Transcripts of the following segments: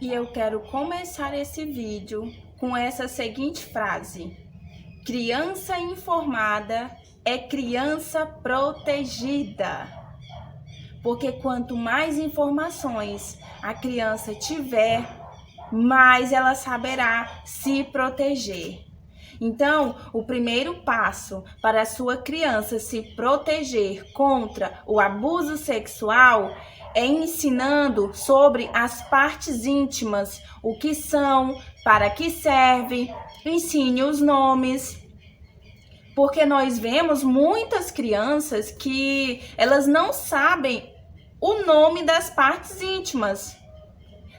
E eu quero começar esse vídeo com essa seguinte frase: criança informada é criança protegida. Porque quanto mais informações a criança tiver, mais ela saberá se proteger. Então, o primeiro passo para a sua criança se proteger contra o abuso sexual é ensinando sobre as partes íntimas, o que são, para que serve, ensine os nomes. Porque nós vemos muitas crianças que elas não sabem o nome das partes íntimas.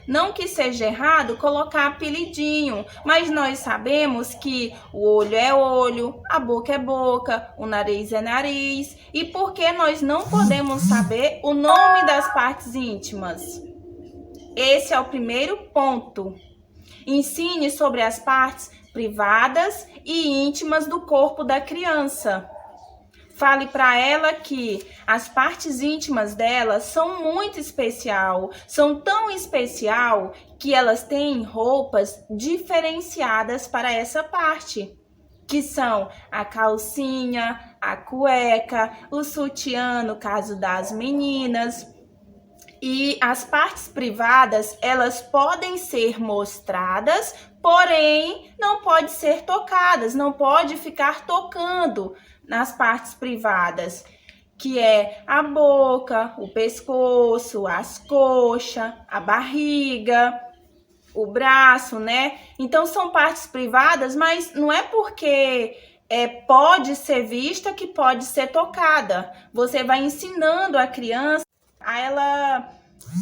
Não que seja errado colocar apelidinho, mas nós sabemos que o olho é olho, a boca é boca, o nariz é nariz. E por que nós não podemos saber o nome das partes íntimas? Esse é o primeiro ponto. Ensine sobre as partes privadas e íntimas do corpo da criança. Fale para ela que as partes íntimas dela são muito especial, são tão especial que elas têm roupas diferenciadas para essa parte, que são a calcinha, a cueca, o sutiã no caso das meninas. E as partes privadas, elas podem ser mostradas, porém não pode ser tocadas, não pode ficar tocando nas partes privadas, que é a boca, o pescoço, as coxas, a barriga, o braço, né? Então são partes privadas, mas não é porque pode ser vista que pode ser tocada. Você vai ensinando a criança a ela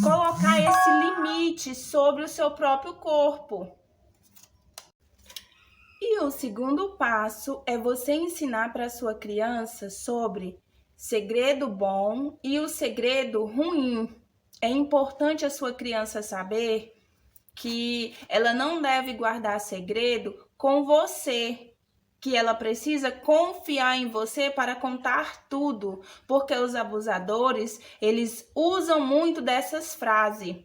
colocar esse limite sobre o seu próprio corpo. E o segundo passo é você ensinar para a sua criança sobre segredo bom e o segredo ruim. É importante a sua criança saber que ela não deve guardar segredo com você, que ela precisa confiar em você para contar tudo, porque os abusadores, eles usam muito dessas frases.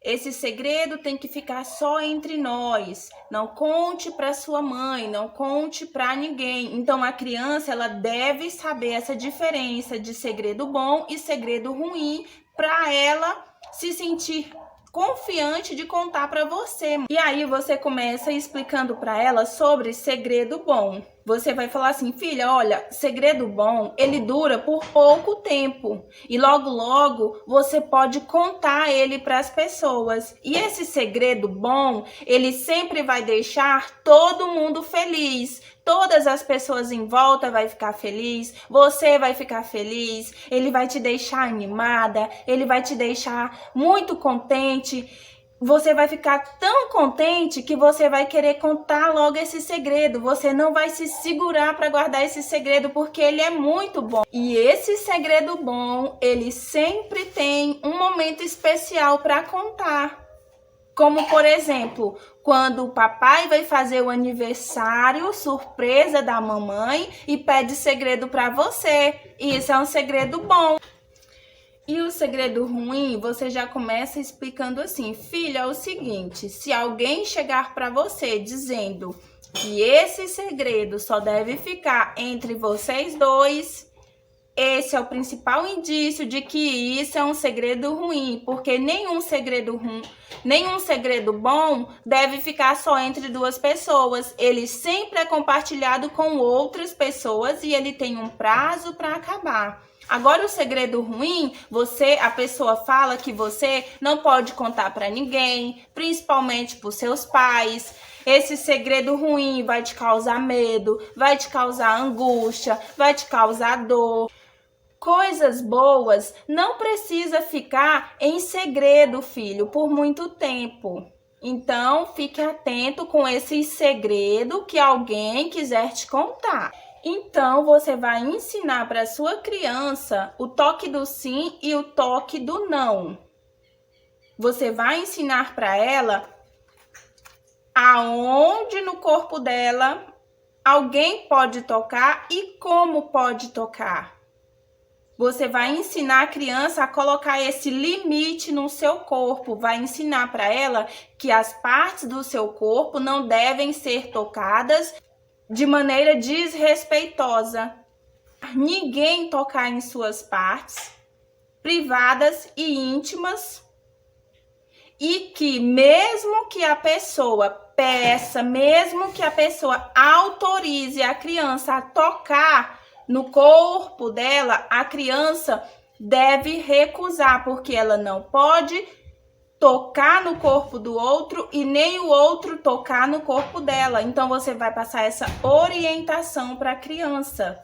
Esse segredo tem que ficar só entre nós. Não conte para sua mãe, não conte para ninguém. Então a criança, ela deve saber essa diferença de segredo bom e segredo ruim para ela se sentir confiante de contar para você. E aí você começa explicando para ela sobre segredo bom. Você vai falar assim: filha, olha, segredo bom, ele dura por pouco tempo e logo logo você pode contar ele para as pessoas. E esse segredo bom, ele sempre vai deixar todo mundo feliz. Todas as pessoas em volta vai ficar feliz, você vai ficar feliz, ele vai te deixar animada, ele vai te deixar muito contente. Você vai ficar tão contente que você vai querer contar logo esse segredo. Você não vai se segurar para guardar esse segredo porque ele é muito bom. E esse segredo bom, ele sempre tem um momento especial para contar. Como, por exemplo, quando o papai vai fazer o aniversário surpresa da mamãe e pede segredo para você. Isso é um segredo bom. E o segredo ruim, você já começa explicando assim: filha, é o seguinte, se alguém chegar para você dizendo que esse segredo só deve ficar entre vocês dois, esse é o principal indício de que isso é um segredo ruim, porque nenhum segredo bom deve ficar só entre duas pessoas. Ele sempre é compartilhado com outras pessoas e ele tem um prazo para acabar. Agora o segredo ruim, a pessoa fala que você não pode contar para ninguém, principalmente para os seus pais. Esse segredo ruim vai te causar medo, vai te causar angústia, vai te causar dor. Coisas boas não precisa ficar em segredo, filho, por muito tempo. Então, fique atento com esse segredo que alguém quiser te contar. Então, você vai ensinar para sua criança o toque do sim e o toque do não. Você vai ensinar para ela aonde no corpo dela alguém pode tocar e como pode tocar. Você vai ensinar a criança a colocar esse limite no seu corpo, vai ensinar para ela que as partes do seu corpo não devem ser tocadas de maneira desrespeitosa. Ninguém tocar em suas partes privadas e íntimas, e que mesmo que a pessoa peça, mesmo que a pessoa autorize a criança a tocar no corpo dela, a criança deve recusar, porque ela não pode tocar no corpo do outro e nem o outro tocar no corpo dela. Então você vai passar essa orientação para a criança.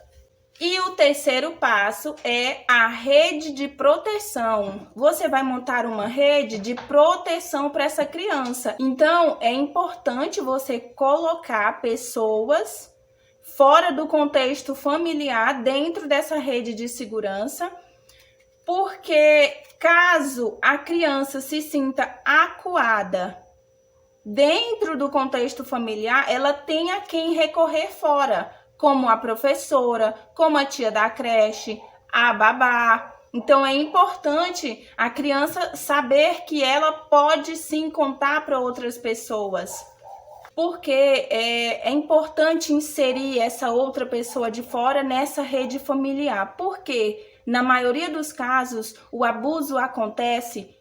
E o terceiro passo é a rede de proteção. Você vai montar uma rede de proteção para essa criança. Então, é importante você colocar pessoas fora do contexto familiar dentro dessa rede de segurança, porque caso a criança se sinta acuada dentro do contexto familiar, ela tem a quem recorrer fora, como a professora, como a tia da creche, a babá. Então é importante a criança saber que ela pode sim contar para outras pessoas, porque é importante inserir essa outra pessoa de fora nessa rede familiar, porque na maioria dos casos o abuso acontece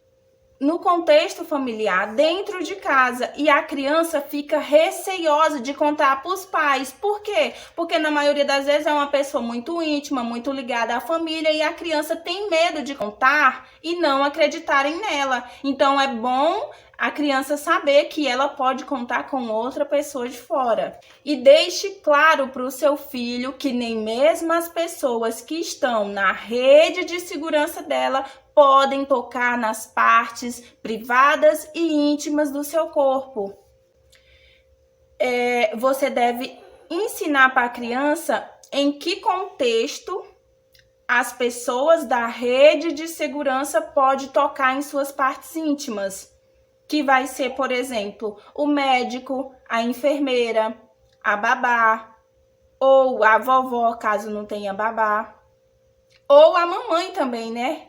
no contexto familiar, dentro de casa, e a criança fica receiosa de contar para os pais. Por quê? Porque na maioria das vezes é uma pessoa muito íntima, muito ligada à família, e a criança tem medo de contar e não acreditarem nela. Então é bom a criança saber que ela pode contar com outra pessoa de fora. E deixe claro para o seu filho que nem mesmo as pessoas que estão na rede de segurança dela podem tocar nas partes privadas e íntimas do seu corpo. Você deve ensinar para a criança em que contexto as pessoas da rede de segurança podem tocar em suas partes íntimas, que vai ser, por exemplo, o médico, a enfermeira, a babá, ou a vovó, caso não tenha babá, ou a mamãe também, né?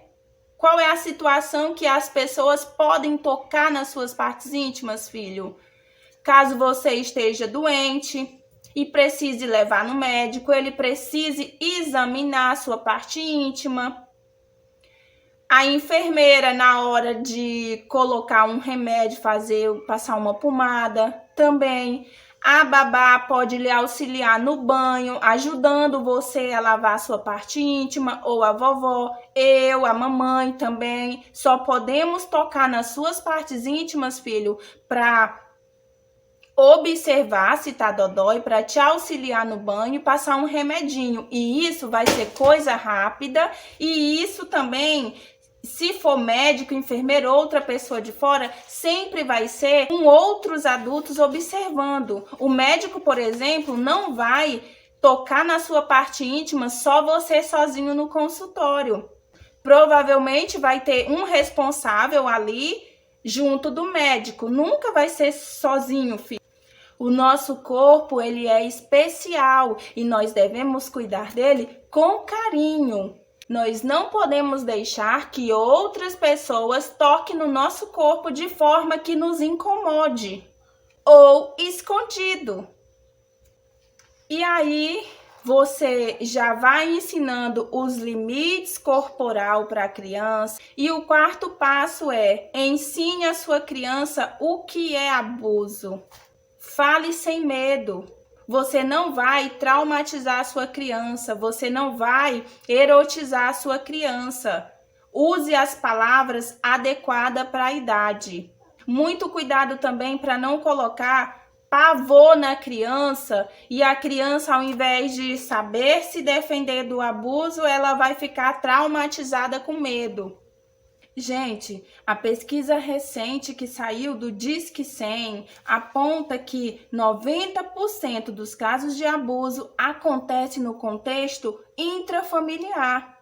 Qual é a situação que as pessoas podem tocar nas suas partes íntimas, filho? Caso você esteja doente e precise levar no médico, ele precise examinar a sua parte íntima. A enfermeira, na hora de colocar um remédio, passar uma pomada, também. A babá pode lhe auxiliar no banho, ajudando você a lavar a sua parte íntima, ou a vovó, a mamãe também. Só podemos tocar nas suas partes íntimas, filho, para observar se tá dodói, para te auxiliar no banho e passar um remedinho. E isso vai ser coisa rápida, e isso também, se for médico, enfermeiro, outra pessoa de fora, sempre vai ser com outros adultos observando. O médico, por exemplo, não vai tocar na sua parte íntima só você sozinho no consultório. Provavelmente vai ter um responsável ali junto do médico. Nunca vai ser sozinho, filho. O nosso corpo, ele é especial e nós devemos cuidar dele com carinho. Nós não podemos deixar que outras pessoas toquem no nosso corpo de forma que nos incomode ou escondido. E aí você já vai ensinando os limites corporal para a criança. E o quarto passo é: ensine a sua criança o que é abuso. Fale sem medo. Você não vai traumatizar a sua criança, você não vai erotizar a sua criança. Use as palavras adequadas para a idade. Muito cuidado também para não colocar pavor na criança, e a criança, ao invés de saber se defender do abuso, ela vai ficar traumatizada com medo. Gente, a pesquisa recente que saiu do Disque 100 aponta que 90% dos casos de abuso acontecem no contexto intrafamiliar.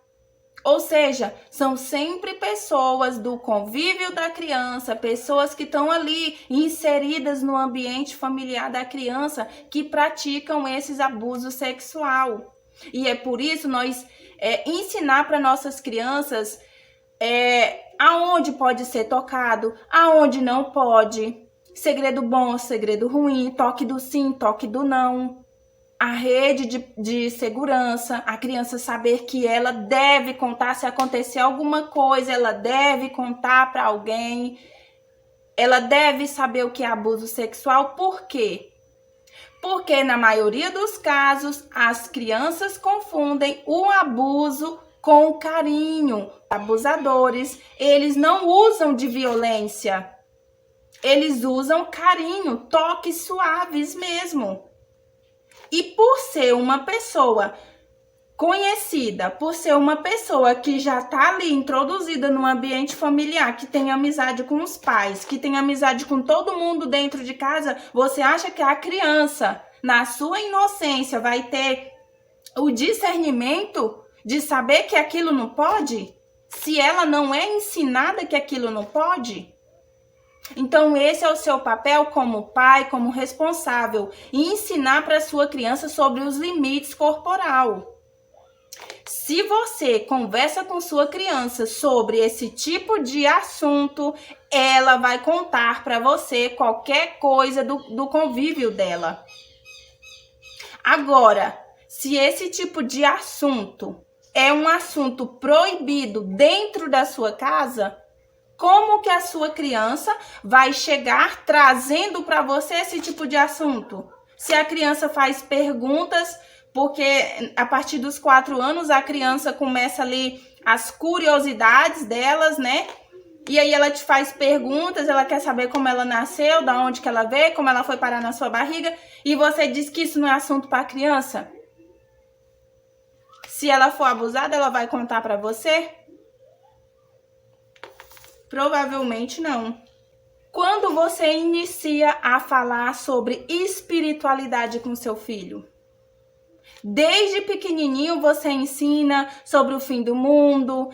Ou seja, são sempre pessoas do convívio da criança, pessoas que estão ali inseridas no ambiente familiar da criança que praticam esses abusos sexuais. E é por isso nós ensinar para nossas crianças aonde pode ser tocado, aonde não pode, segredo bom, segredo ruim, toque do sim, toque do não, a rede de segurança, a criança saber que ela deve contar se acontecer alguma coisa, ela deve contar para alguém, ela deve saber o que é abuso sexual. Por quê? Porque na maioria dos casos as crianças confundem o abuso com carinho. Abusadores, eles não usam de violência, eles usam carinho, toques suaves mesmo. E por ser uma pessoa conhecida, por ser uma pessoa que já está ali introduzida no ambiente familiar, que tem amizade com os pais, que tem amizade com todo mundo dentro de casa, você acha que a criança, na sua inocência, vai ter o discernimento de saber que aquilo não pode? Se ela não é ensinada que aquilo não pode? Então, esse é o seu papel como pai, como responsável, ensinar para a sua criança sobre os limites corporais. Se você conversa com sua criança sobre esse tipo de assunto, ela vai contar para você qualquer coisa do convívio dela. Agora, se esse tipo de assunto é um assunto proibido dentro da sua casa, como que a sua criança vai chegar trazendo para você esse tipo de assunto? Se a criança faz perguntas, porque a partir dos 4 anos a criança começa ali as curiosidades delas, né? E aí ela te faz perguntas, ela quer saber como ela nasceu, da onde que ela veio, como ela foi parar na sua barriga, e você diz que isso não é assunto para a criança? Se ela for abusada, ela vai contar para você? Provavelmente não. Quando você inicia a falar sobre espiritualidade com seu filho? Desde pequenininho você ensina sobre o fim do mundo,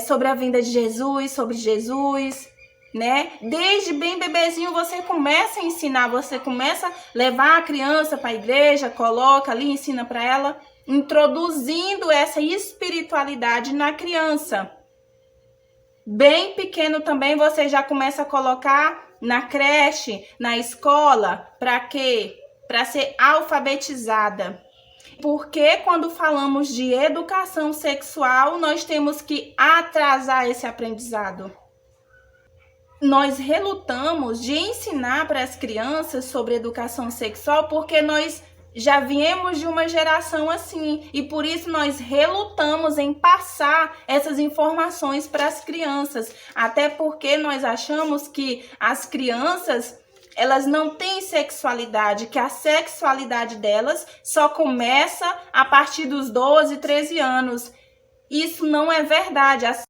sobre a vinda de Jesus, sobre Jesus, né? Desde bem bebezinho você começa a ensinar, você começa a levar a criança para a igreja, coloca ali, ensina para ela, introduzindo essa espiritualidade na criança. Bem pequeno também você já começa a colocar na creche, na escola, para quê? Para ser alfabetizada. Porque quando falamos de educação sexual, nós temos que atrasar esse aprendizado. Nós relutamos de ensinar para as crianças sobre educação sexual porque nós já viemos de uma geração assim e por isso nós relutamos em passar essas informações para as crianças, até porque nós achamos que as crianças elas não têm sexualidade, que a sexualidade delas só começa a partir dos 12, 13 anos. Isso não é verdade.